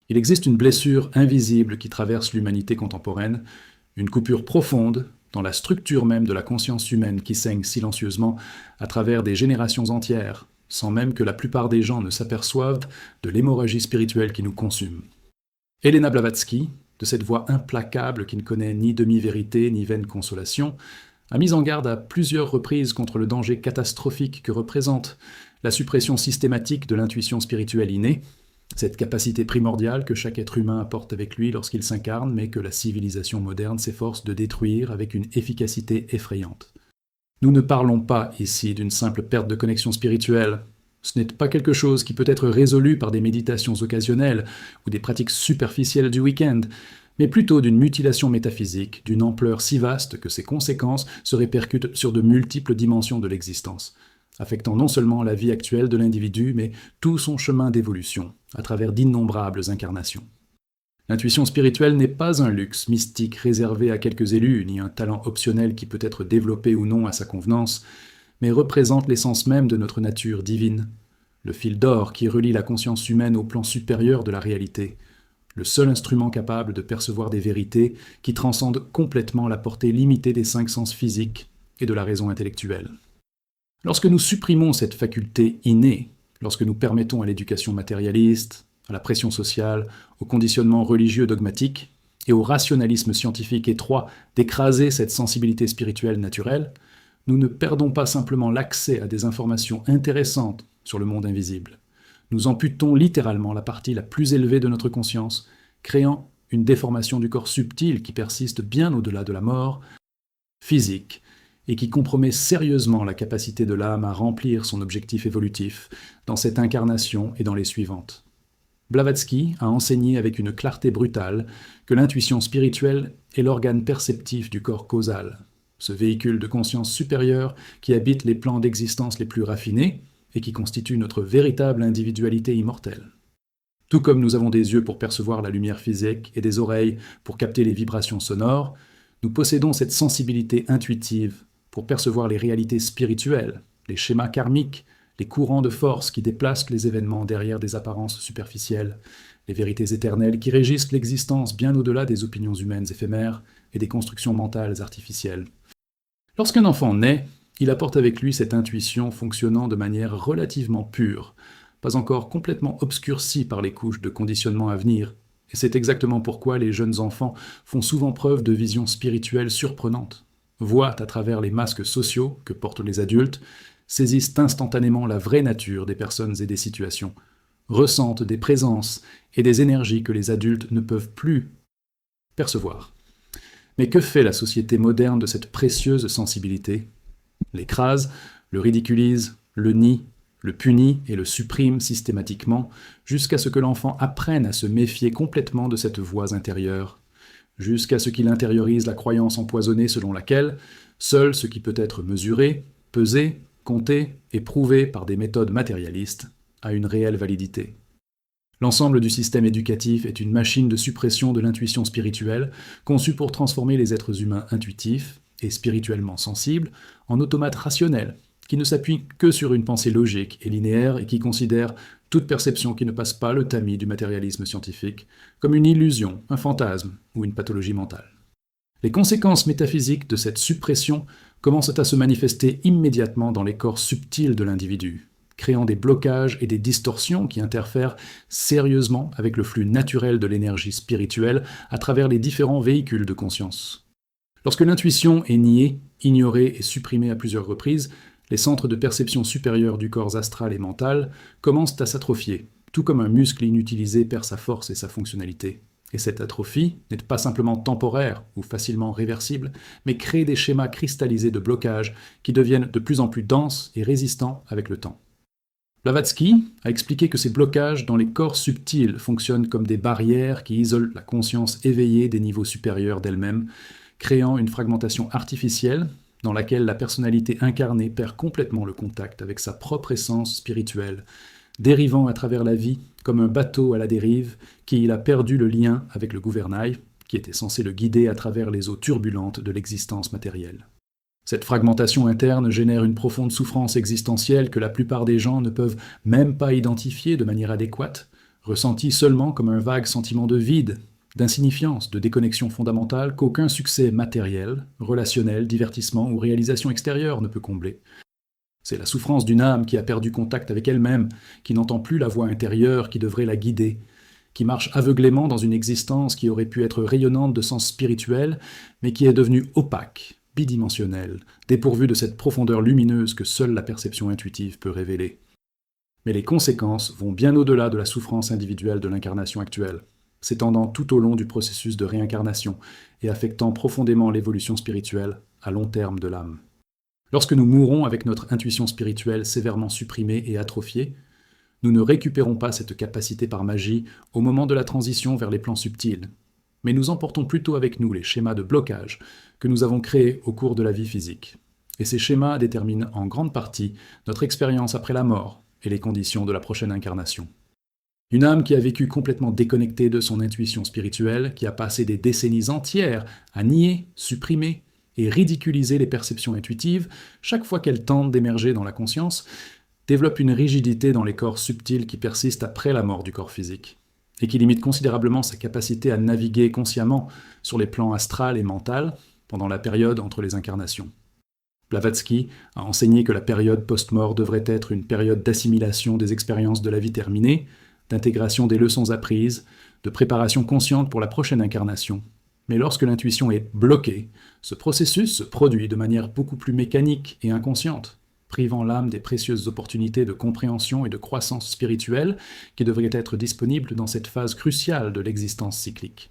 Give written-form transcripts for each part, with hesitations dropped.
Il existe une blessure invisible qui traverse l'humanité contemporaine, une coupure profonde dans la structure même de la conscience humaine qui saigne silencieusement à travers des générations entières, sans même que la plupart des gens ne s'aperçoivent de l'hémorragie spirituelle qui nous consume. Elena Blavatsky, de cette voix implacable qui ne connaît ni demi-vérité ni vaine consolation, a mis en garde à plusieurs reprises contre le danger catastrophique que représente la suppression systématique de l'intuition spirituelle innée, cette capacité primordiale que chaque être humain apporte avec lui lorsqu'il s'incarne, mais que la civilisation moderne s'efforce de détruire avec une efficacité effrayante. Nous ne parlons pas ici d'une simple perte de connexion spirituelle. Ce n'est pas quelque chose qui peut être résolu par des méditations occasionnelles ou des pratiques superficielles du week-end, mais plutôt d'une mutilation métaphysique d'une ampleur si vaste que ses conséquences se répercutent sur de multiples dimensions de l'existence, affectant non seulement la vie actuelle de l'individu, mais tout son chemin d'évolution, à travers d'innombrables incarnations. L'intuition spirituelle n'est pas un luxe mystique réservé à quelques élus, ni un talent optionnel qui peut être développé ou non à sa convenance, mais représente l'essence même de notre nature divine, le fil d'or qui relie la conscience humaine au plan supérieur de la réalité, le seul instrument capable de percevoir des vérités qui transcendent complètement la portée limitée des 5 sens physiques et de la raison intellectuelle. Lorsque nous supprimons cette faculté innée, lorsque nous permettons à l'éducation matérialiste, à la pression sociale, au conditionnement religieux dogmatique et au rationalisme scientifique étroit d'écraser cette sensibilité spirituelle naturelle, nous ne perdons pas simplement l'accès à des informations intéressantes sur le monde invisible. Nous amputons littéralement la partie la plus élevée de notre conscience, créant une déformation du corps subtil qui persiste bien au-delà de la mort physique et qui compromet sérieusement la capacité de l'âme à remplir son objectif évolutif dans cette incarnation et dans les suivantes. Blavatsky a enseigné avec une clarté brutale que l'intuition spirituelle est l'organe perceptif du corps causal, ce véhicule de conscience supérieure qui habite les plans d'existence les plus raffinés et qui constitue notre véritable individualité immortelle. Tout comme nous avons des yeux pour percevoir la lumière physique et des oreilles pour capter les vibrations sonores, nous possédons cette sensibilité intuitive pour percevoir les réalités spirituelles, les schémas karmiques, les courants de force qui déplacent les événements derrière des apparences superficielles, les vérités éternelles qui régissent l'existence bien au-delà des opinions humaines éphémères et des constructions mentales artificielles. Lorsqu'un enfant naît, il apporte avec lui cette intuition fonctionnant de manière relativement pure, pas encore complètement obscurcie par les couches de conditionnement à venir, et c'est exactement pourquoi les jeunes enfants font souvent preuve de visions spirituelles surprenantes, voient à travers les masques sociaux que portent les adultes, saisissent instantanément la vraie nature des personnes et des situations, ressentent des présences et des énergies que les adultes ne peuvent plus percevoir. Mais que fait la société moderne de cette précieuse sensibilité ? L'écrase, le ridiculise, le nie, le punit et le supprime systématiquement jusqu'à ce que l'enfant apprenne à se méfier complètement de cette voix intérieure, jusqu'à ce qu'il intériorise la croyance empoisonnée selon laquelle seul ce qui peut être mesuré, pesé, compté et prouvé par des méthodes matérialistes a une réelle validité. L'ensemble du système éducatif est une machine de suppression de l'intuition spirituelle conçue pour transformer les êtres humains intuitifs et spirituellement sensibles en automates rationnels qui ne s'appuient que sur une pensée logique et linéaire et qui considèrent toute perception qui ne passe pas le tamis du matérialisme scientifique comme une illusion, un fantasme ou une pathologie mentale. Les conséquences métaphysiques de cette suppression commencent à se manifester immédiatement dans les corps subtils de l'individu, créant des blocages et des distorsions qui interfèrent sérieusement avec le flux naturel de l'énergie spirituelle à travers les différents véhicules de conscience. Lorsque l'intuition est niée, ignorée et supprimée à plusieurs reprises, les centres de perception supérieurs du corps astral et mental commencent à s'atrophier, tout comme un muscle inutilisé perd sa force et sa fonctionnalité. Et cette atrophie n'est pas simplement temporaire ou facilement réversible, mais crée des schémas cristallisés de blocage qui deviennent de plus en plus denses et résistants avec le temps. Blavatsky a expliqué que ces blocages dans les corps subtils fonctionnent comme des barrières qui isolent la conscience éveillée des niveaux supérieurs d'elle-même, créant une fragmentation artificielle dans laquelle la personnalité incarnée perd complètement le contact avec sa propre essence spirituelle, dérivant à travers la vie comme un bateau à la dérive qui a perdu le lien avec le gouvernail, qui était censé le guider à travers les eaux turbulentes de l'existence matérielle. Cette fragmentation interne génère une profonde souffrance existentielle que la plupart des gens ne peuvent même pas identifier de manière adéquate, ressenti seulement comme un vague sentiment de vide, d'insignifiance, de déconnexion fondamentale qu'aucun succès matériel, relationnel, divertissement ou réalisation extérieure ne peut combler. C'est la souffrance d'une âme qui a perdu contact avec elle-même, qui n'entend plus la voix intérieure qui devrait la guider, qui marche aveuglément dans une existence qui aurait pu être rayonnante de sens spirituel, mais qui est devenue opaque, bidimensionnelle, dépourvue de cette profondeur lumineuse que seule la perception intuitive peut révéler. Mais les conséquences vont bien au-delà de la souffrance individuelle de l'incarnation actuelle, s'étendant tout au long du processus de réincarnation et affectant profondément l'évolution spirituelle à long terme de l'âme. Lorsque nous mourons avec notre intuition spirituelle sévèrement supprimée et atrophiée, nous ne récupérons pas cette capacité par magie au moment de la transition vers les plans subtils, mais nous emportons plutôt avec nous les schémas de blocage que nous avons créés au cours de la vie physique. Et ces schémas déterminent en grande partie notre expérience après la mort et les conditions de la prochaine incarnation. Une âme qui a vécu complètement déconnectée de son intuition spirituelle, qui a passé des décennies entières à nier, supprimer et ridiculiser les perceptions intuitives, chaque fois qu'elle tente d'émerger dans la conscience, développe une rigidité dans les corps subtils qui persistent après la mort du corps physique, et qui limite considérablement sa capacité à naviguer consciemment sur les plans astral et mental pendant la période entre les incarnations. Blavatsky a enseigné que la période post-mort devrait être une période d'assimilation des expériences de la vie terminée, d'intégration des leçons apprises, de préparation consciente pour la prochaine incarnation. Mais lorsque l'intuition est bloquée, ce processus se produit de manière beaucoup plus mécanique et inconsciente, privant l'âme des précieuses opportunités de compréhension et de croissance spirituelle qui devraient être disponibles dans cette phase cruciale de l'existence cyclique.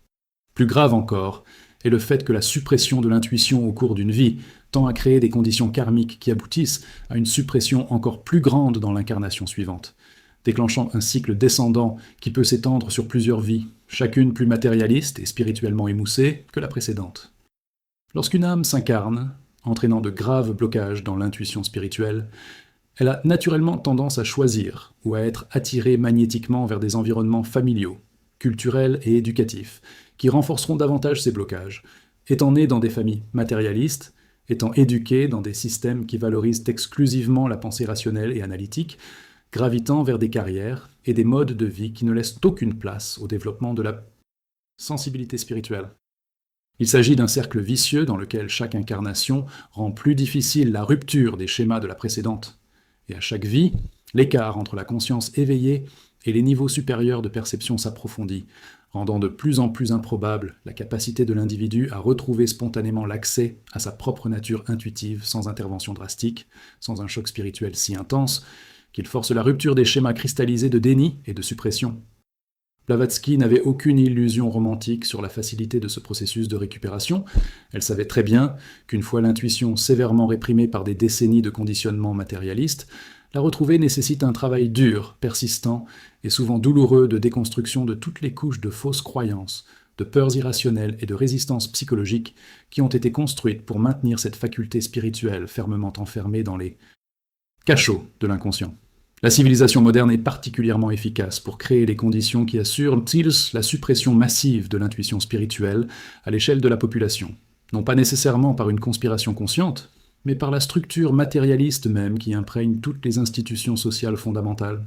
Plus grave encore est le fait que la suppression de l'intuition au cours d'une vie tend à créer des conditions karmiques qui aboutissent à une suppression encore plus grande dans l'incarnation suivante, déclenchant un cycle descendant qui peut s'étendre sur plusieurs vies, chacune plus matérialiste et spirituellement émoussée que la précédente. Lorsqu'une âme s'incarne, entraînant de graves blocages dans l'intuition spirituelle, elle a naturellement tendance à choisir ou à être attirée magnétiquement vers des environnements familiaux, culturels et éducatifs, qui renforceront davantage ces blocages, étant née dans des familles matérialistes, étant éduquée dans des systèmes qui valorisent exclusivement la pensée rationnelle et analytique, gravitant vers des carrières et des modes de vie qui ne laissent aucune place au développement de la sensibilité spirituelle. Il s'agit d'un cercle vicieux dans lequel chaque incarnation rend plus difficile la rupture des schémas de la précédente. Et à chaque vie, l'écart entre la conscience éveillée et les niveaux supérieurs de perception s'approfondit, rendant de plus en plus improbable la capacité de l'individu à retrouver spontanément l'accès à sa propre nature intuitive sans intervention drastique, sans un choc spirituel si intense, qu'il force la rupture des schémas cristallisés de déni et de suppression. Blavatsky n'avait aucune illusion romantique sur la facilité de ce processus de récupération. Elle savait très bien qu'une fois l'intuition sévèrement réprimée par des décennies de conditionnement matérialiste, la retrouver nécessite un travail dur, persistant et souvent douloureux de déconstruction de toutes les couches de fausses croyances, de peurs irrationnelles et de résistances psychologiques qui ont été construites pour maintenir cette faculté spirituelle fermement enfermée dans les cachots de l'inconscient. La civilisation moderne est particulièrement efficace pour créer les conditions qui assurent la suppression massive de l'intuition spirituelle à l'échelle de la population, non pas nécessairement par une conspiration consciente, mais par la structure matérialiste même qui imprègne toutes les institutions sociales fondamentales.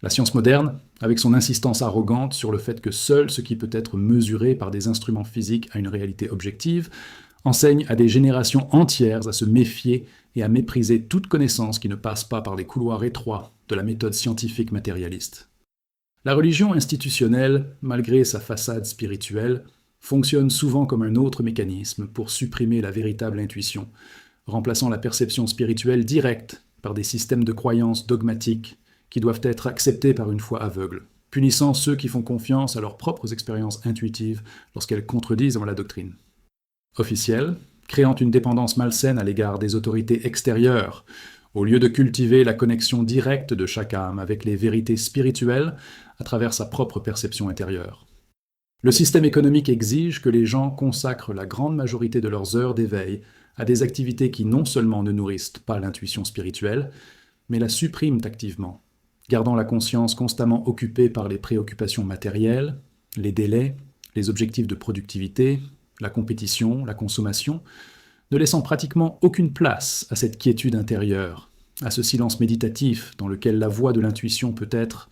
La science moderne, avec son insistance arrogante sur le fait que seul ce qui peut être mesuré par des instruments physiques a une réalité objective, enseigne à des générations entières à se méfier et à mépriser toute connaissance qui ne passe pas par les couloirs étroits de la méthode scientifique matérialiste. La religion institutionnelle, malgré sa façade spirituelle, fonctionne souvent comme un autre mécanisme pour supprimer la véritable intuition, remplaçant la perception spirituelle directe par des systèmes de croyances dogmatiques qui doivent être acceptés par une foi aveugle, punissant ceux qui font confiance à leurs propres expériences intuitives lorsqu'elles contredisent la doctrine. Officielle, créant une dépendance malsaine à l'égard des autorités extérieures, au lieu de cultiver la connexion directe de chaque âme avec les vérités spirituelles à travers sa propre perception intérieure. Le système économique exige que les gens consacrent la grande majorité de leurs heures d'éveil à des activités qui non seulement ne nourrissent pas l'intuition spirituelle, mais la suppriment activement, gardant la conscience constamment occupée par les préoccupations matérielles, les délais, les objectifs de productivité, la compétition, la consommation, ne laissant pratiquement aucune place à cette quiétude intérieure, à ce silence méditatif dans lequel la voix de l'intuition peut être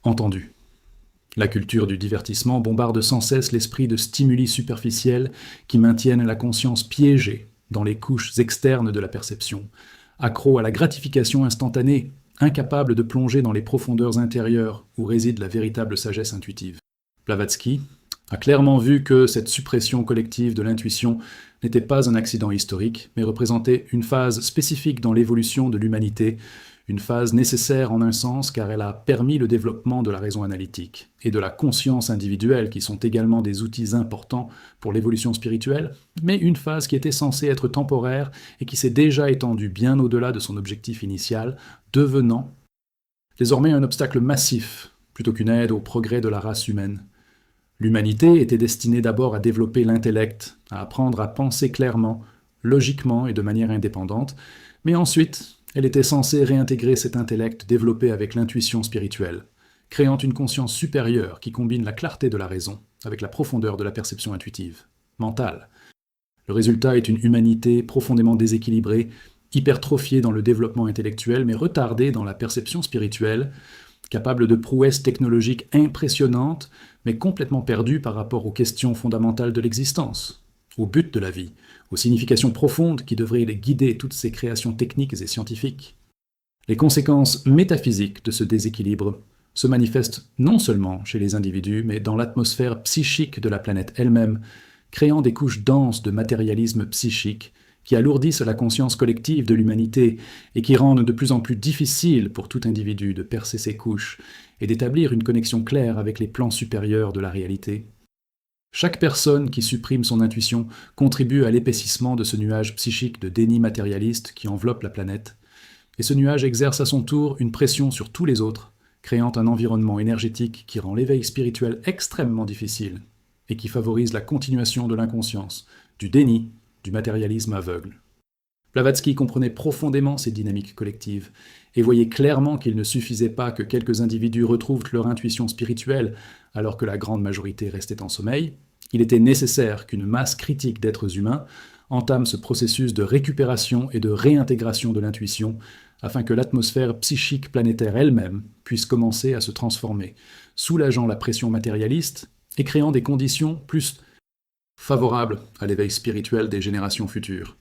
entendue. La culture du divertissement bombarde sans cesse l'esprit de stimuli superficiels qui maintiennent la conscience piégée dans les couches externes de la perception, accro à la gratification instantanée, incapable de plonger dans les profondeurs intérieures où réside la véritable sagesse intuitive. Blavatsky a clairement vu que cette suppression collective de l'intuition n'était pas un accident historique, mais représentait une phase spécifique dans l'évolution de l'humanité, une phase nécessaire en un sens car elle a permis le développement de la raison analytique et de la conscience individuelle qui sont également des outils importants pour l'évolution spirituelle, mais une phase qui était censée être temporaire et qui s'est déjà étendue bien au-delà de son objectif initial, devenant désormais un obstacle massif plutôt qu'une aide au progrès de la race humaine. L'humanité était destinée d'abord à développer l'intellect, à apprendre à penser clairement, logiquement et de manière indépendante, mais ensuite, elle était censée réintégrer cet intellect développé avec l'intuition spirituelle, créant une conscience supérieure qui combine la clarté de la raison avec la profondeur de la perception intuitive, mentale. Le résultat est une humanité profondément déséquilibrée, hypertrophiée dans le développement intellectuel, mais retardée dans la perception spirituelle, capable de prouesses technologiques impressionnantes, mais complètement perdue par rapport aux questions fondamentales de l'existence, au but de la vie, aux significations profondes qui devraient guider toutes ces créations techniques et scientifiques. Les conséquences métaphysiques de ce déséquilibre se manifestent non seulement chez les individus, mais dans l'atmosphère psychique de la planète elle-même, créant des couches denses de matérialisme psychique qui alourdissent la conscience collective de l'humanité et qui rendent de plus en plus difficile pour tout individu de percer ces couches et d'établir une connexion claire avec les plans supérieurs de la réalité. Chaque personne qui supprime son intuition contribue à l'épaississement de ce nuage psychique de déni matérialiste qui enveloppe la planète, et ce nuage exerce à son tour une pression sur tous les autres, créant un environnement énergétique qui rend l'éveil spirituel extrêmement difficile et qui favorise la continuation de l'inconscience, du déni, du matérialisme aveugle. Blavatsky comprenait profondément ces dynamiques collectives et voyait clairement qu'il ne suffisait pas que quelques individus retrouvent leur intuition spirituelle alors que la grande majorité restait en sommeil. Il était nécessaire qu'une masse critique d'êtres humains entame ce processus de récupération et de réintégration de l'intuition afin que l'atmosphère psychique planétaire elle-même puisse commencer à se transformer, soulageant la pression matérialiste et créant des conditions plus favorables à l'éveil spirituel des générations futures.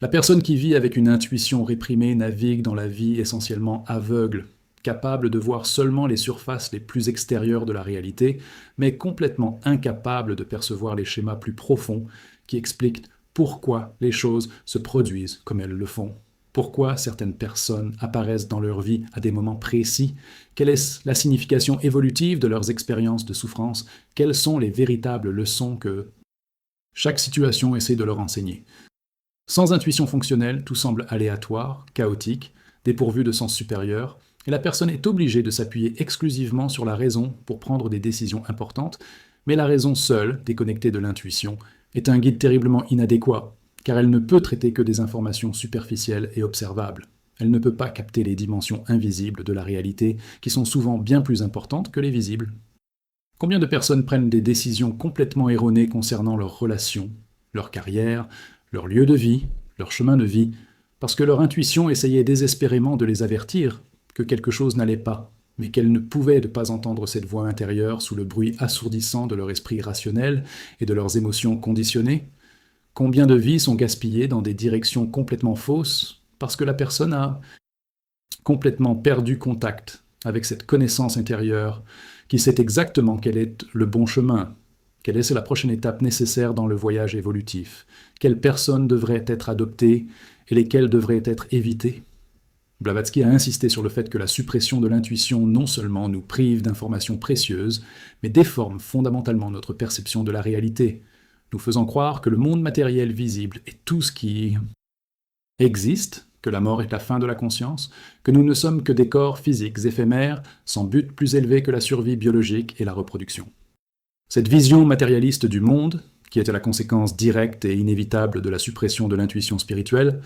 La personne qui vit avec une intuition réprimée navigue dans la vie essentiellement aveugle, capable de voir seulement les surfaces les plus extérieures de la réalité, mais complètement incapable de percevoir les schémas plus profonds qui expliquent pourquoi les choses se produisent comme elles le font, pourquoi certaines personnes apparaissent dans leur vie à des moments précis, quelle est la signification évolutive de leurs expériences de souffrance, quelles sont les véritables leçons que chaque situation essaie de leur enseigner. Sans intuition fonctionnelle, tout semble aléatoire, chaotique, dépourvu de sens supérieur, et la personne est obligée de s'appuyer exclusivement sur la raison pour prendre des décisions importantes, mais la raison seule, déconnectée de l'intuition, est un guide terriblement inadéquat, car elle ne peut traiter que des informations superficielles et observables. Elle ne peut pas capter les dimensions invisibles de la réalité, qui sont souvent bien plus importantes que les visibles. Combien de personnes prennent des décisions complètement erronées concernant leurs relations, leur carrière, leur lieu de vie, leur chemin de vie, parce que leur intuition essayait désespérément de les avertir que quelque chose n'allait pas, mais qu'elles ne pouvaient ne pas entendre cette voix intérieure sous le bruit assourdissant de leur esprit rationnel et de leurs émotions conditionnées? Combien de vies sont gaspillées dans des directions complètement fausses parce que la personne a complètement perdu contact avec cette connaissance intérieure qui sait exactement quel est le bon chemin, quelle est la prochaine étape nécessaire dans le voyage évolutif, quelles personnes devraient être adoptées et lesquelles devraient être évitées. Blavatsky a insisté sur le fait que la suppression de l'intuition non seulement nous prive d'informations précieuses, mais déforme fondamentalement notre perception de la réalité, nous faisant croire que le monde matériel visible est tout ce qui existe, que la mort est la fin de la conscience, que nous ne sommes que des corps physiques éphémères, sans but plus élevé que la survie biologique et la reproduction. Cette vision matérialiste du monde, qui était la conséquence directe et inévitable de la suppression de l'intuition spirituelle,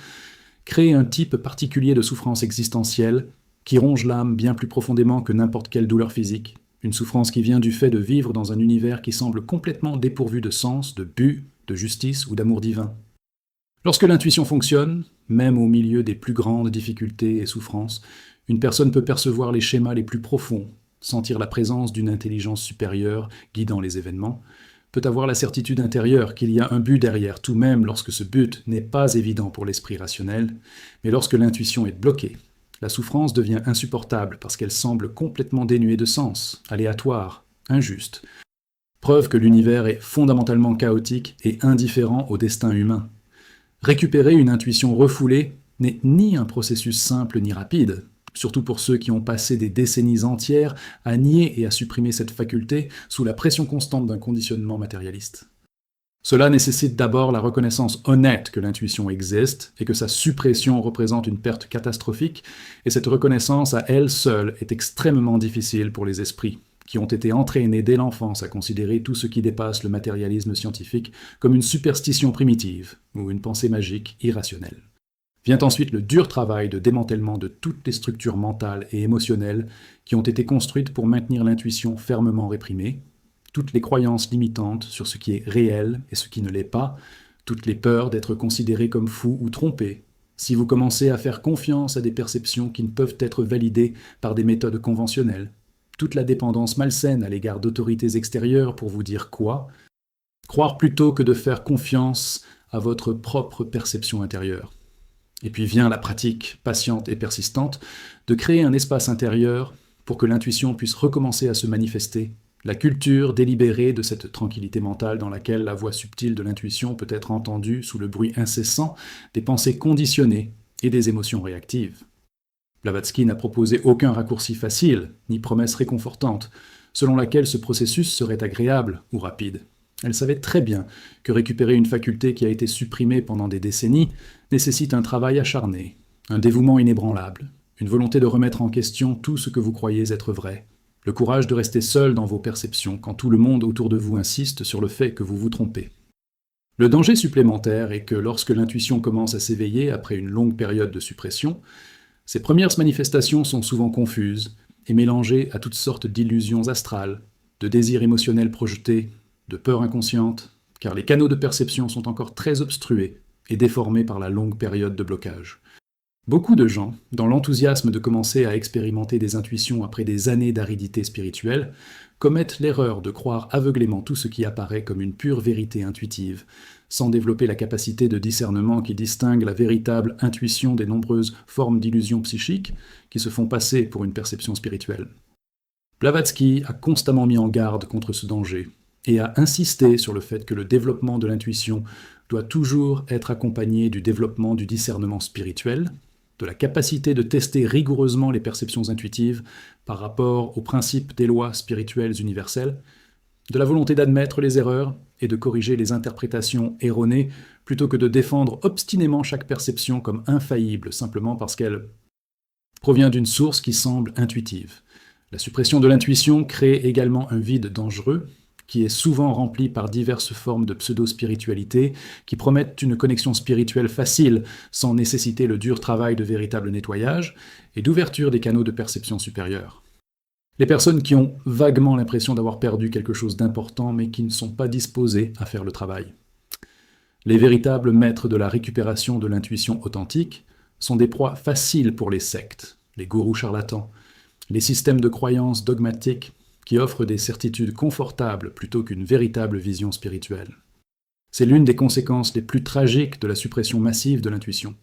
crée un type particulier de souffrance existentielle qui ronge l'âme bien plus profondément que n'importe quelle douleur physique, une souffrance qui vient du fait de vivre dans un univers qui semble complètement dépourvu de sens, de but, de justice ou d'amour divin. Lorsque l'intuition fonctionne, même au milieu des plus grandes difficultés et souffrances, une personne peut percevoir les schémas les plus profonds, sentir la présence d'une intelligence supérieure guidant les événements, peut avoir la certitude intérieure qu'il y a un but derrière, tout même lorsque ce but n'est pas évident pour l'esprit rationnel, mais lorsque l'intuition est bloquée. La souffrance devient insupportable parce qu'elle semble complètement dénuée de sens, aléatoire, injuste. Preuve que l'univers est fondamentalement chaotique et indifférent au destin humain. Récupérer une intuition refoulée n'est ni un processus simple ni rapide, surtout pour ceux qui ont passé des décennies entières à nier et à supprimer cette faculté sous la pression constante d'un conditionnement matérialiste. Cela nécessite d'abord la reconnaissance honnête que l'intuition existe et que sa suppression représente une perte catastrophique, et cette reconnaissance à elle seule est extrêmement difficile pour les esprits, qui ont été entraînés dès l'enfance à considérer tout ce qui dépasse le matérialisme scientifique comme une superstition primitive ou une pensée magique irrationnelle. Vient ensuite le dur travail de démantèlement de toutes les structures mentales et émotionnelles qui ont été construites pour maintenir l'intuition fermement réprimée, toutes les croyances limitantes sur ce qui est réel et ce qui ne l'est pas, toutes les peurs d'être considéré comme fou ou trompé, si vous commencez à faire confiance à des perceptions qui ne peuvent être validées par des méthodes conventionnelles, toute la dépendance malsaine à l'égard d'autorités extérieures pour vous dire quoi, croire plutôt que de faire confiance à votre propre perception intérieure. Et puis vient la pratique, patiente et persistante, de créer un espace intérieur pour que l'intuition puisse recommencer à se manifester, la culture délibérée de cette tranquillité mentale dans laquelle la voix subtile de l'intuition peut être entendue sous le bruit incessant des pensées conditionnées et des émotions réactives. Blavatsky n'a proposé aucun raccourci facile, ni promesse réconfortante, selon laquelle ce processus serait agréable ou rapide. Elle savait très bien que récupérer une faculté qui a été supprimée pendant des décennies nécessite un travail acharné, un dévouement inébranlable, une volonté de remettre en question tout ce que vous croyez être vrai, le courage de rester seul dans vos perceptions quand tout le monde autour de vous insiste sur le fait que vous vous trompez. Le danger supplémentaire est que lorsque l'intuition commence à s'éveiller après une longue période de suppression, ses premières manifestations sont souvent confuses et mélangées à toutes sortes d'illusions astrales, de désirs émotionnels projetés, de peurs inconscientes, car les canaux de perception sont encore très obstrués et déformés par la longue période de blocage. Beaucoup de gens, dans l'enthousiasme de commencer à expérimenter des intuitions après des années d'aridité spirituelle, commettent l'erreur de croire aveuglément tout ce qui apparaît comme une pure vérité intuitive, sans développer la capacité de discernement qui distingue la véritable intuition des nombreuses formes d'illusions psychiques qui se font passer pour une perception spirituelle. Blavatsky a constamment mis en garde contre ce danger, et a insisté sur le fait que le développement de l'intuition doit toujours être accompagné du développement du discernement spirituel, de la capacité de tester rigoureusement les perceptions intuitives par rapport aux principes des lois spirituelles universelles, de la volonté d'admettre les erreurs et de corriger les interprétations erronées plutôt que de défendre obstinément chaque perception comme infaillible simplement parce qu'elle provient d'une source qui semble intuitive. La suppression de l'intuition crée également un vide dangereux qui est souvent rempli par diverses formes de pseudo-spiritualité qui promettent une connexion spirituelle facile sans nécessiter le dur travail de véritable nettoyage et d'ouverture des canaux de perception supérieure. Les personnes qui ont vaguement l'impression d'avoir perdu quelque chose d'important mais qui ne sont pas disposées à faire le travail. Les véritables maîtres de la récupération de l'intuition authentique sont des proies faciles pour les sectes, les gourous charlatans, les systèmes de croyances dogmatiques qui offrent des certitudes confortables plutôt qu'une véritable vision spirituelle. C'est l'une des conséquences les plus tragiques de la suppression massive de l'intuition,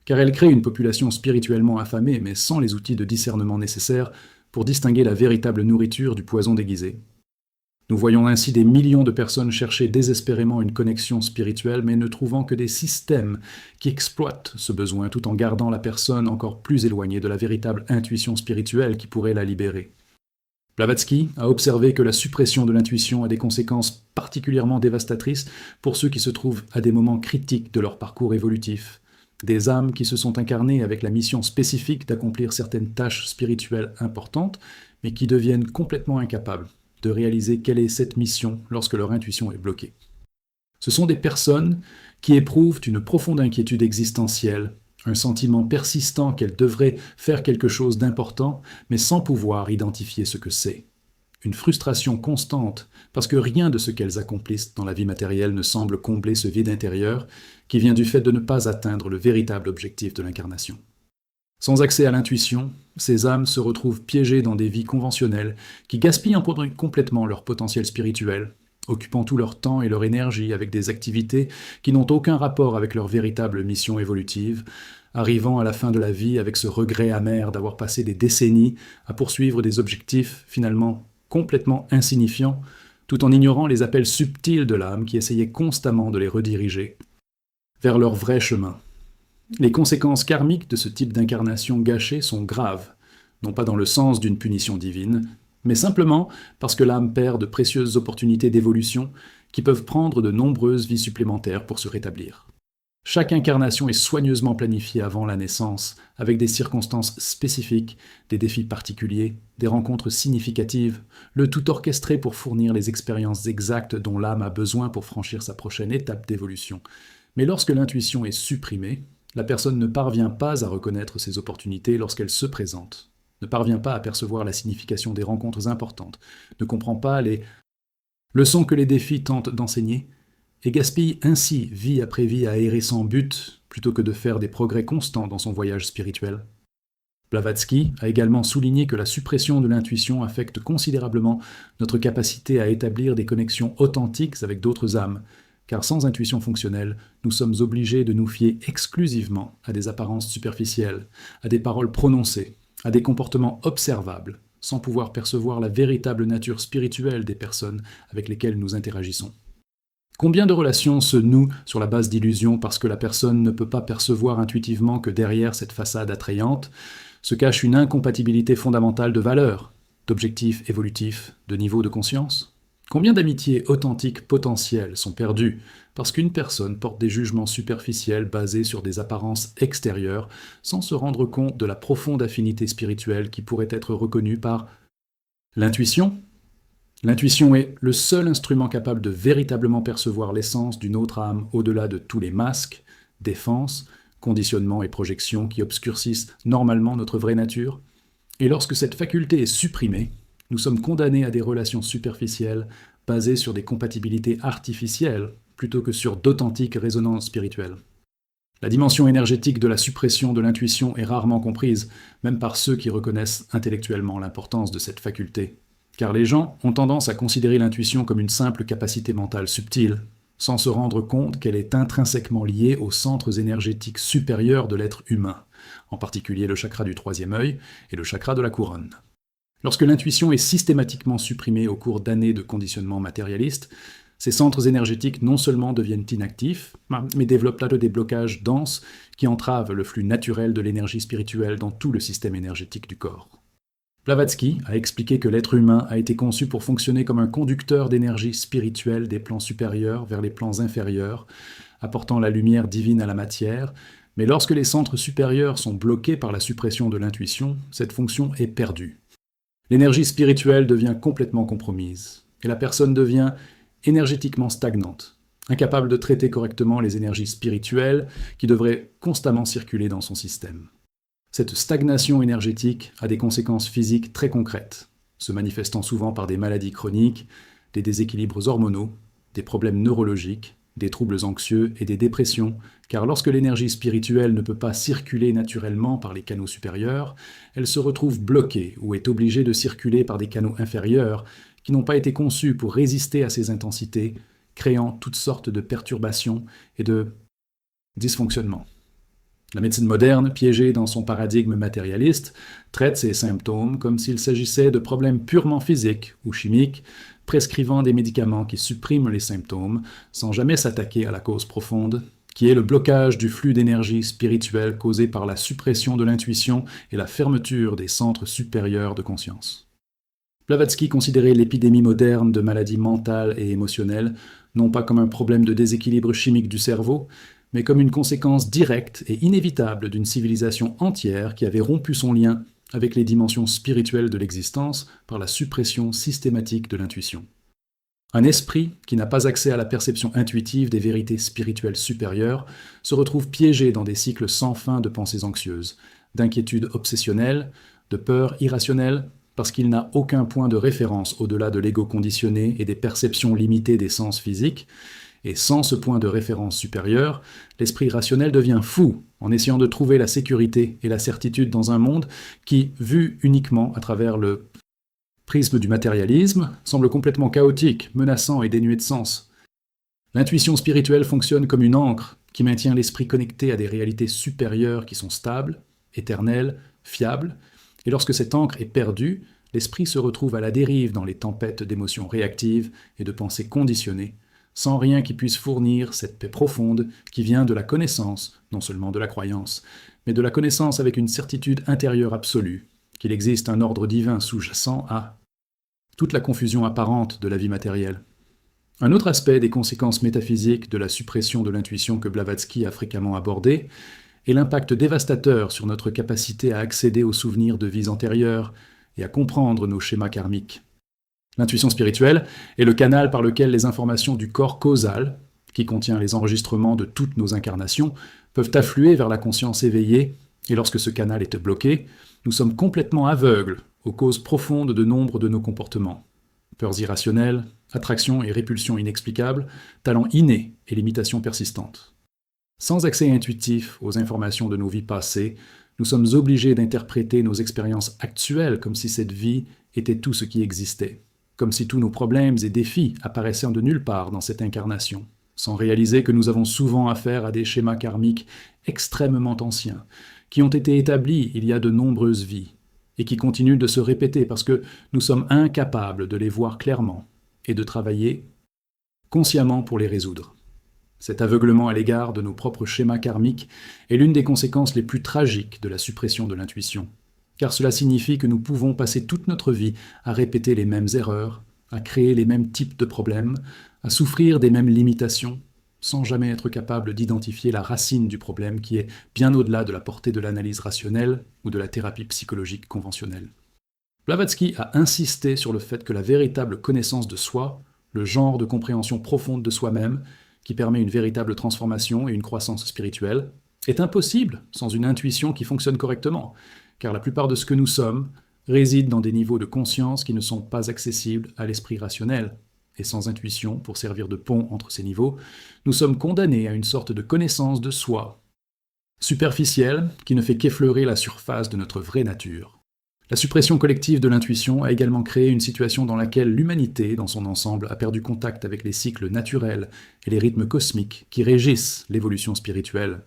car elle crée une population spirituellement affamée mais sans les outils de discernement nécessaires pour distinguer la véritable nourriture du poison déguisé. Nous voyons ainsi des millions de personnes chercher désespérément une connexion spirituelle mais ne trouvant que des systèmes qui exploitent ce besoin tout en gardant la personne encore plus éloignée de la véritable intuition spirituelle qui pourrait la libérer. Blavatsky a observé que la suppression de l'intuition a des conséquences particulièrement dévastatrices pour ceux qui se trouvent à des moments critiques de leur parcours évolutif, des âmes qui se sont incarnées avec la mission spécifique d'accomplir certaines tâches spirituelles importantes, mais qui deviennent complètement incapables de réaliser quelle est cette mission lorsque leur intuition est bloquée. Ce sont des personnes qui éprouvent une profonde inquiétude existentielle, un sentiment persistant qu'elles devraient faire quelque chose d'important, mais sans pouvoir identifier ce que c'est. Une frustration constante, parce que rien de ce qu'elles accomplissent dans la vie matérielle ne semble combler ce vide intérieur qui vient du fait de ne pas atteindre le véritable objectif de l'incarnation. Sans accès à l'intuition, ces âmes se retrouvent piégées dans des vies conventionnelles qui gaspillent complètement leur potentiel spirituel, occupant tout leur temps et leur énergie avec des activités qui n'ont aucun rapport avec leur véritable mission évolutive, arrivant à la fin de la vie avec ce regret amer d'avoir passé des décennies à poursuivre des objectifs finalement complètement insignifiants, tout en ignorant les appels subtils de l'âme qui essayaient constamment de les rediriger vers leur vrai chemin. Les conséquences karmiques de ce type d'incarnation gâchée sont graves, non pas dans le sens d'une punition divine, mais simplement parce que l'âme perd de précieuses opportunités d'évolution qui peuvent prendre de nombreuses vies supplémentaires pour se rétablir. Chaque incarnation est soigneusement planifiée avant la naissance, avec des circonstances spécifiques, des défis particuliers, des rencontres significatives, le tout orchestré pour fournir les expériences exactes dont l'âme a besoin pour franchir sa prochaine étape d'évolution. Mais lorsque l'intuition est supprimée, la personne ne parvient pas à reconnaître ces opportunités lorsqu'elles se présentent, ne parvient pas à percevoir la signification des rencontres importantes, ne comprend pas les leçons que les défis tentent d'enseigner, et gaspille ainsi vie après vie à errer sans but, plutôt que de faire des progrès constants dans son voyage spirituel. Blavatsky a également souligné que la suppression de l'intuition affecte considérablement notre capacité à établir des connexions authentiques avec d'autres âmes, car sans intuition fonctionnelle, nous sommes obligés de nous fier exclusivement à des apparences superficielles, à des paroles prononcées, à des comportements observables, sans pouvoir percevoir la véritable nature spirituelle des personnes avec lesquelles nous interagissons. Combien de relations se nouent sur la base d'illusions parce que la personne ne peut pas percevoir intuitivement que derrière cette façade attrayante se cache une incompatibilité fondamentale de valeurs, d'objectifs évolutifs, de niveau de conscience ? Combien d'amitiés authentiques potentielles sont perdues parce qu'une personne porte des jugements superficiels basés sur des apparences extérieures sans se rendre compte de la profonde affinité spirituelle qui pourrait être reconnue par l'intuition ? L'intuition est le seul instrument capable de véritablement percevoir l'essence d'une autre âme au-delà de tous les masques, défenses, conditionnements et projections qui obscurcissent normalement notre vraie nature. Et lorsque cette faculté est supprimée, nous sommes condamnés à des relations superficielles basées sur des compatibilités artificielles plutôt que sur d'authentiques résonances spirituelles. La dimension énergétique de la suppression de l'intuition est rarement comprise, même par ceux qui reconnaissent intellectuellement l'importance de cette faculté. Car les gens ont tendance à considérer l'intuition comme une simple capacité mentale subtile, sans se rendre compte qu'elle est intrinsèquement liée aux centres énergétiques supérieurs de l'être humain, en particulier le chakra du troisième œil et le chakra de la couronne. Lorsque l'intuition est systématiquement supprimée au cours d'années de conditionnement matérialiste, ces centres énergétiques non seulement deviennent inactifs, mais développent là des blocages denses qui entravent le flux naturel de l'énergie spirituelle dans tout le système énergétique du corps. Blavatsky a expliqué que l'être humain a été conçu pour fonctionner comme un conducteur d'énergie spirituelle des plans supérieurs vers les plans inférieurs, apportant la lumière divine à la matière, mais lorsque les centres supérieurs sont bloqués par la suppression de l'intuition, cette fonction est perdue. L'énergie spirituelle devient complètement compromise, et la personne devient énergétiquement stagnante, incapable de traiter correctement les énergies spirituelles qui devraient constamment circuler dans son système. Cette stagnation énergétique a des conséquences physiques très concrètes, se manifestant souvent par des maladies chroniques, des déséquilibres hormonaux, des problèmes neurologiques, des troubles anxieux et des dépressions, car lorsque l'énergie spirituelle ne peut pas circuler naturellement par les canaux supérieurs, elle se retrouve bloquée ou est obligée de circuler par des canaux inférieurs qui n'ont pas été conçus pour résister à ces intensités, créant toutes sortes de perturbations et de dysfonctionnements. La médecine moderne, piégée dans son paradigme matérialiste, traite ces symptômes comme s'il s'agissait de problèmes purement physiques ou chimiques, prescrivant des médicaments qui suppriment les symptômes sans jamais s'attaquer à la cause profonde, qui est le blocage du flux d'énergie spirituelle causé par la suppression de l'intuition et la fermeture des centres supérieurs de conscience. Blavatsky considérait l'épidémie moderne de maladies mentales et émotionnelles non pas comme un problème de déséquilibre chimique du cerveau, mais comme une conséquence directe et inévitable d'une civilisation entière qui avait rompu son lien avec les dimensions spirituelles de l'existence par la suppression systématique de l'intuition. Un esprit qui n'a pas accès à la perception intuitive des vérités spirituelles supérieures se retrouve piégé dans des cycles sans fin de pensées anxieuses, d'inquiétudes obsessionnelles, de peurs irrationnelles, parce qu'il n'a aucun point de référence au-delà de l'ego conditionné et des perceptions limitées des sens physiques, Et sans ce point de référence supérieur, l'esprit rationnel devient fou en essayant de trouver la sécurité et la certitude dans un monde qui, vu uniquement à travers le prisme du matérialisme, semble complètement chaotique, menaçant et dénué de sens. L'intuition spirituelle fonctionne comme une ancre qui maintient l'esprit connecté à des réalités supérieures qui sont stables, éternelles, fiables, et lorsque cette ancre est perdue, l'esprit se retrouve à la dérive dans les tempêtes d'émotions réactives et de pensées conditionnées, sans rien qui puisse fournir cette paix profonde qui vient de la connaissance, non seulement de la croyance, mais de la connaissance avec une certitude intérieure absolue, qu'il existe un ordre divin sous-jacent à toute la confusion apparente de la vie matérielle. Un autre aspect des conséquences métaphysiques de la suppression de l'intuition que Blavatsky a fréquemment abordé est l'impact dévastateur sur notre capacité à accéder aux souvenirs de vies antérieures et à comprendre nos schémas karmiques. L'intuition spirituelle est le canal par lequel les informations du corps causal, qui contient les enregistrements de toutes nos incarnations, peuvent affluer vers la conscience éveillée, et lorsque ce canal est bloqué, nous sommes complètement aveugles aux causes profondes de nombre de nos comportements. Peurs irrationnelles, attractions et répulsions inexplicables, talents innés et limitations persistantes. Sans accès intuitif aux informations de nos vies passées, nous sommes obligés d'interpréter nos expériences actuelles comme si cette vie était tout ce qui existait, comme si tous nos problèmes et défis apparaissaient de nulle part dans cette incarnation, sans réaliser que nous avons souvent affaire à des schémas karmiques extrêmement anciens, qui ont été établis il y a de nombreuses vies, et qui continuent de se répéter parce que nous sommes incapables de les voir clairement et de travailler consciemment pour les résoudre. Cet aveuglement à l'égard de nos propres schémas karmiques est l'une des conséquences les plus tragiques de la suppression de l'intuition, car cela signifie que nous pouvons passer toute notre vie à répéter les mêmes erreurs, à créer les mêmes types de problèmes, à souffrir des mêmes limitations, sans jamais être capable d'identifier la racine du problème qui est bien au-delà de la portée de l'analyse rationnelle ou de la thérapie psychologique conventionnelle. Blavatsky a insisté sur le fait que la véritable connaissance de soi, le genre de compréhension profonde de soi-même, qui permet une véritable transformation et une croissance spirituelle, est impossible sans une intuition qui fonctionne correctement, car la plupart de ce que nous sommes réside dans des niveaux de conscience qui ne sont pas accessibles à l'esprit rationnel. Et sans intuition, pour servir de pont entre ces niveaux, nous sommes condamnés à une sorte de connaissance de soi, superficielle, qui ne fait qu'effleurer la surface de notre vraie nature. La suppression collective de l'intuition a également créé une situation dans laquelle l'humanité, dans son ensemble, a perdu contact avec les cycles naturels et les rythmes cosmiques qui régissent l'évolution spirituelle,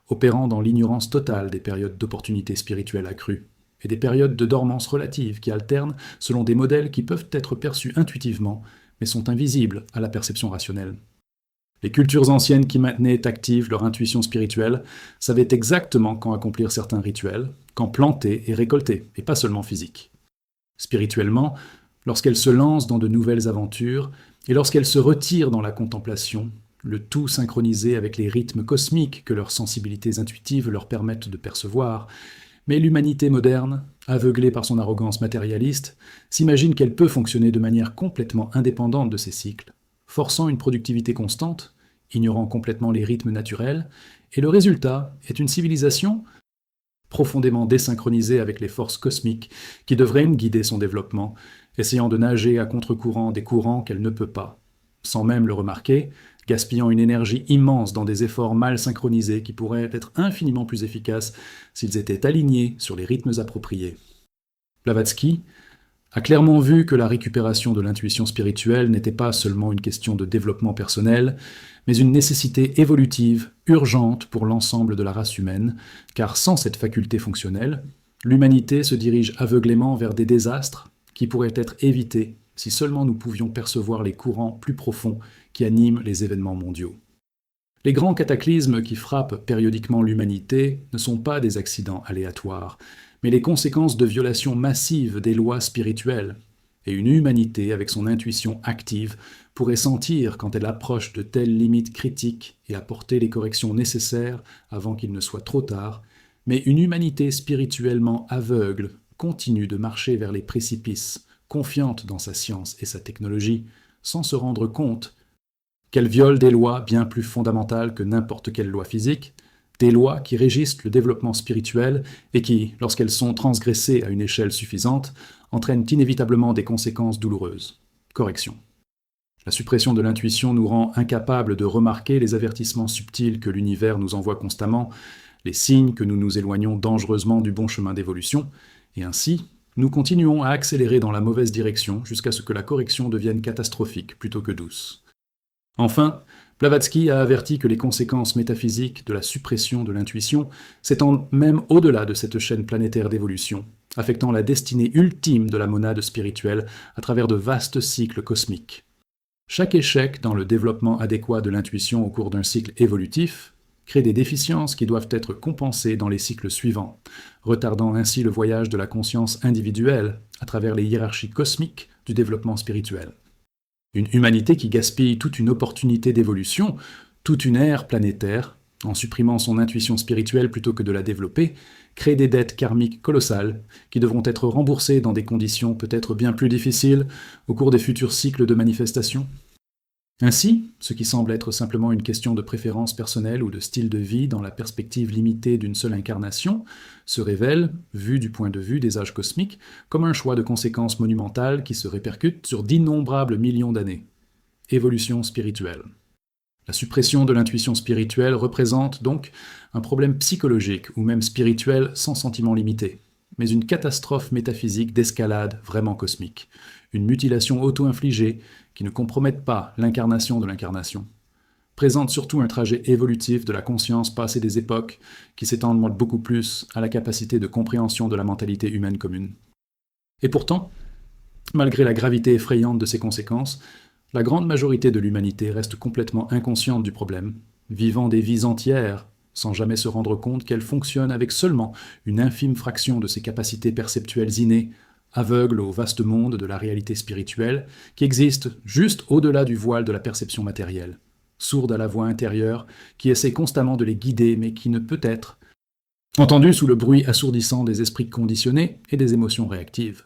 opérant dans l'ignorance totale des périodes d'opportunités spirituelles accrues, et des périodes de dormance relative qui alternent selon des modèles qui peuvent être perçus intuitivement, mais sont invisibles à la perception rationnelle. Les cultures anciennes qui maintenaient active leur intuition spirituelle savaient exactement quand accomplir certains rituels, quand planter et récolter, et pas seulement physique. Spirituellement, lorsqu'elles se lancent dans de nouvelles aventures, et lorsqu'elles se retirent dans la contemplation, le tout synchronisé avec les rythmes cosmiques que leurs sensibilités intuitives leur permettent de percevoir, mais l'humanité moderne, aveuglée par son arrogance matérialiste, s'imagine qu'elle peut fonctionner de manière complètement indépendante de ces cycles, forçant une productivité constante, ignorant complètement les rythmes naturels, et le résultat est une civilisation profondément désynchronisée avec les forces cosmiques qui devraient guider son développement, essayant de nager à contre-courant des courants qu'elle ne peut pas, sans même le remarquer, gaspillant une énergie immense dans des efforts mal synchronisés qui pourraient être infiniment plus efficaces s'ils étaient alignés sur les rythmes appropriés. Blavatsky a clairement vu que la récupération de l'intuition spirituelle n'était pas seulement une question de développement personnel, mais une nécessité évolutive, urgente pour l'ensemble de la race humaine, car sans cette faculté fonctionnelle, l'humanité se dirige aveuglément vers des désastres qui pourraient être évités si seulement nous pouvions percevoir les courants plus profonds qui animent les événements mondiaux. Les grands cataclysmes qui frappent périodiquement l'humanité ne sont pas des accidents aléatoires, mais les conséquences de violations massives des lois spirituelles, et une humanité avec son intuition active pourrait sentir quand elle approche de telles limites critiques et apporter les corrections nécessaires avant qu'il ne soit trop tard, mais une humanité spirituellement aveugle continue de marcher vers les précipices, confiante dans sa science et sa technologie, sans se rendre compte qu'elle viole des lois bien plus fondamentales que n'importe quelle loi physique, des lois qui régissent le développement spirituel et qui, lorsqu'elles sont transgressées à une échelle suffisante, entraînent inévitablement des conséquences douloureuses. Correction. La suppression de l'intuition nous rend incapables de remarquer les avertissements subtils que l'univers nous envoie constamment, les signes que nous nous éloignons dangereusement du bon chemin d'évolution, et ainsi, nous continuons à accélérer dans la mauvaise direction jusqu'à ce que la correction devienne catastrophique plutôt que douce. Enfin, Blavatsky a averti que les conséquences métaphysiques de la suppression de l'intuition s'étendent même au-delà de cette chaîne planétaire d'évolution, affectant la destinée ultime de la monade spirituelle à travers de vastes cycles cosmiques. Chaque échec dans le développement adéquat de l'intuition au cours d'un cycle évolutif crée des déficiences qui doivent être compensées dans les cycles suivants, retardant ainsi le voyage de la conscience individuelle à travers les hiérarchies cosmiques du développement spirituel. Une humanité qui gaspille toute une opportunité d'évolution, toute une ère planétaire, en supprimant son intuition spirituelle plutôt que de la développer, crée des dettes karmiques colossales qui devront être remboursées dans des conditions peut-être bien plus difficiles au cours des futurs cycles de manifestation. Ainsi, ce qui semble être simplement une question de préférence personnelle ou de style de vie dans la perspective limitée d'une seule incarnation, se révèle, vu du point de vue des âges cosmiques, comme un choix de conséquences monumentales qui se répercute sur d'innombrables millions d'années. Évolution spirituelle. La suppression de l'intuition spirituelle représente donc un problème psychologique ou même spirituel sans sentiment limité, mais une catastrophe métaphysique d'escalade vraiment cosmique, une mutilation auto-infligée qui ne compromette pas l'incarnation de l'incarnation, présente surtout un trajet évolutif de la conscience passée des époques qui s'étendent beaucoup plus à la capacité de compréhension de la mentalité humaine commune. Et pourtant, malgré la gravité effrayante de ces conséquences, la grande majorité de l'humanité reste complètement inconsciente du problème, vivant des vies entières sans jamais se rendre compte qu'elles fonctionnent avec seulement une infime fraction de ses capacités perceptuelles innées, aveugle au vaste monde de la réalité spirituelle qui existe juste au-delà du voile de la perception matérielle, sourde à la voix intérieure qui essaie constamment de les guider mais qui ne peut être entendue sous le bruit assourdissant des esprits conditionnés et des émotions réactives.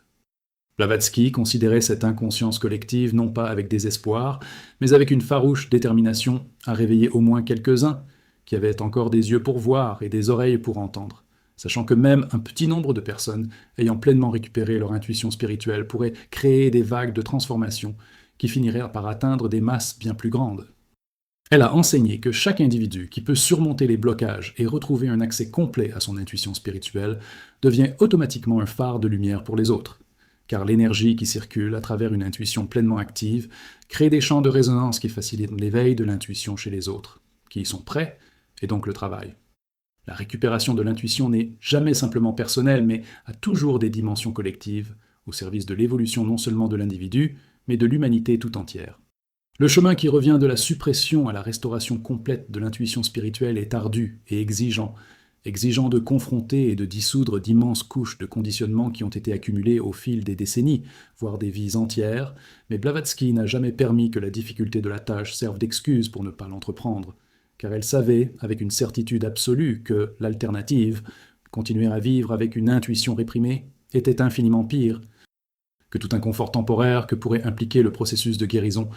Blavatsky considérait cette inconscience collective non pas avec désespoir, mais avec une farouche détermination à réveiller au moins quelques-uns qui avaient encore des yeux pour voir et des oreilles pour entendre, sachant que même un petit nombre de personnes ayant pleinement récupéré leur intuition spirituelle pourraient créer des vagues de transformation qui finiraient par atteindre des masses bien plus grandes. Elle a enseigné que chaque individu qui peut surmonter les blocages et retrouver un accès complet à son intuition spirituelle devient automatiquement un phare de lumière pour les autres, car l'énergie qui circule à travers une intuition pleinement active crée des champs de résonance qui facilitent l'éveil de l'intuition chez les autres, qui y sont prêts, et donc le travail. La récupération de l'intuition n'est jamais simplement personnelle, mais a toujours des dimensions collectives, au service de l'évolution non seulement de l'individu, mais de l'humanité tout entière. Le chemin qui revient de la suppression à la restauration complète de l'intuition spirituelle est ardu et exigeant de confronter et de dissoudre d'immenses couches de conditionnements qui ont été accumulées au fil des décennies, voire des vies entières, mais Blavatsky n'a jamais permis que la difficulté de la tâche serve d'excuse pour ne pas l'entreprendre, car elle savait, avec une certitude absolue, que l'alternative, continuer à vivre avec une intuition réprimée, était infiniment pire que tout inconfort temporaire que pourrait impliquer le processus de guérison.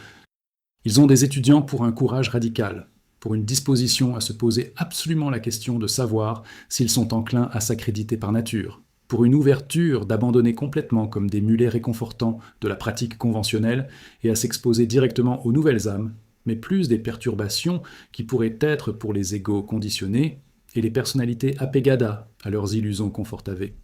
Ils ont des étudiants pour un courage radical, pour une disposition à se poser absolument la question de savoir s'ils sont enclins à s'accréditer par nature, pour une ouverture d'abandonner complètement comme des mulets réconfortants de la pratique conventionnelle et à s'exposer directement aux nouvelles âmes, mais plus des perturbations qui pourraient être pour les égos conditionnés et les personnalités apegada à leurs illusions confortavées.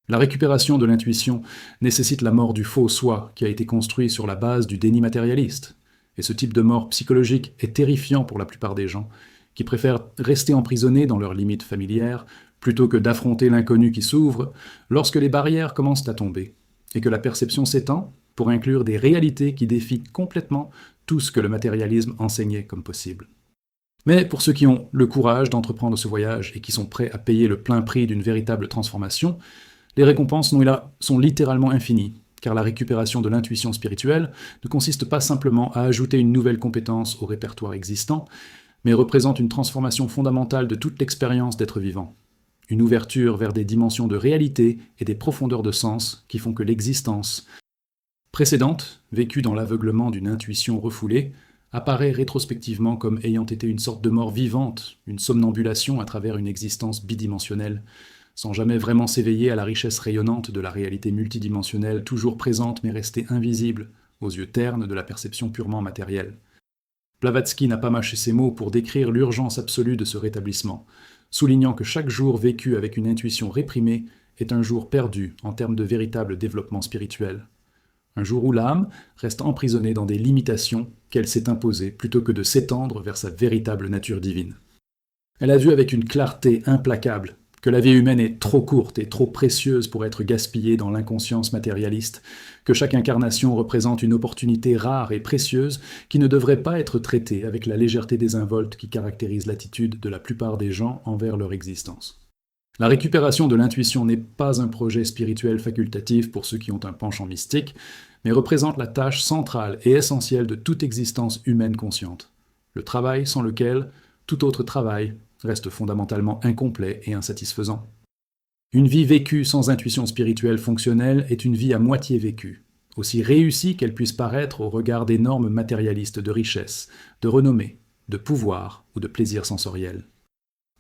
La récupération de l'intuition nécessite la mort du faux soi qui a été construit sur la base du déni matérialiste. Et ce type de mort psychologique est terrifiant pour la plupart des gens, qui préfèrent rester emprisonnés dans leurs limites familières plutôt que d'affronter l'inconnu qui s'ouvre lorsque les barrières commencent à tomber, et que la perception s'étend pour inclure des réalités qui défient complètement tout ce que le matérialisme enseignait comme possible. Mais pour ceux qui ont le courage d'entreprendre ce voyage et qui sont prêts à payer le plein prix d'une véritable transformation, les récompenses sont littéralement infinies, car la récupération de l'intuition spirituelle ne consiste pas simplement à ajouter une nouvelle compétence au répertoire existant, mais représente une transformation fondamentale de toute l'expérience d'être vivant. Une ouverture vers des dimensions de réalité et des profondeurs de sens qui font que l'existence précédente, vécue dans l'aveuglement d'une intuition refoulée, apparaît rétrospectivement comme ayant été une sorte de mort vivante, une somnambulation à travers une existence bidimensionnelle, sans jamais vraiment s'éveiller à la richesse rayonnante de la réalité multidimensionnelle toujours présente mais restée invisible aux yeux ternes de la perception purement matérielle. Blavatsky n'a pas mâché ses mots pour décrire l'urgence absolue de ce rétablissement, soulignant que chaque jour vécu avec une intuition réprimée est un jour perdu en termes de véritable développement spirituel. Un jour où l'âme reste emprisonnée dans des limitations qu'elle s'est imposées plutôt que de s'étendre vers sa véritable nature divine. Elle a vu avec une clarté implacable que la vie humaine est trop courte et trop précieuse pour être gaspillée dans l'inconscience matérialiste, que chaque incarnation représente une opportunité rare et précieuse qui ne devrait pas être traitée avec la légèreté désinvolte qui caractérise l'attitude de la plupart des gens envers leur existence. La récupération de l'intuition n'est pas un projet spirituel facultatif pour ceux qui ont un penchant mystique, mais représente la tâche centrale et essentielle de toute existence humaine consciente, le travail sans lequel tout autre travail reste fondamentalement incomplet et insatisfaisant. Une vie vécue sans intuition spirituelle fonctionnelle est une vie à moitié vécue, aussi réussie qu'elle puisse paraître au regard des normes matérialistes de richesse, de renommée, de pouvoir ou de plaisir sensoriel.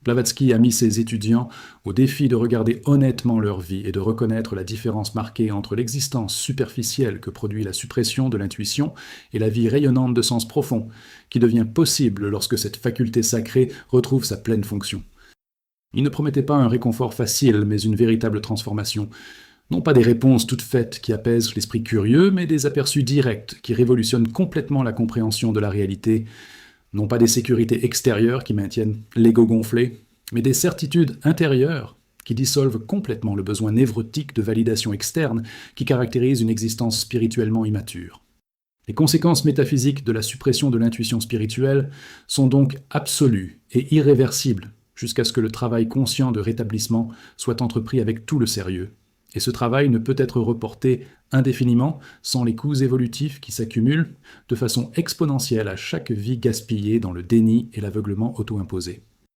Blavatsky a mis ses étudiants au défi de regarder honnêtement leur vie et de reconnaître la différence marquée entre l'existence superficielle que produit la suppression de l'intuition et la vie rayonnante de sens profond, qui devient possible lorsque cette faculté sacrée retrouve sa pleine fonction. Il ne promettait pas un réconfort facile, mais une véritable transformation. Non pas des réponses toutes faites qui apaisent l'esprit curieux, mais des aperçus directs qui révolutionnent complètement la compréhension de la réalité. Non pas des sécurités extérieures qui maintiennent l'ego gonflé, mais des certitudes intérieures qui dissolvent complètement le besoin névrotique de validation externe qui caractérise une existence spirituellement immature. Les conséquences métaphysiques de la suppression de l'intuition spirituelle sont donc absolues et irréversibles jusqu'à ce que le travail conscient de rétablissement soit entrepris avec tout le sérieux. Et ce travail ne peut être reporté indéfiniment sans les coûts évolutifs qui s'accumulent de façon exponentielle à chaque vie gaspillée dans le déni et l'aveuglement auto-imposé.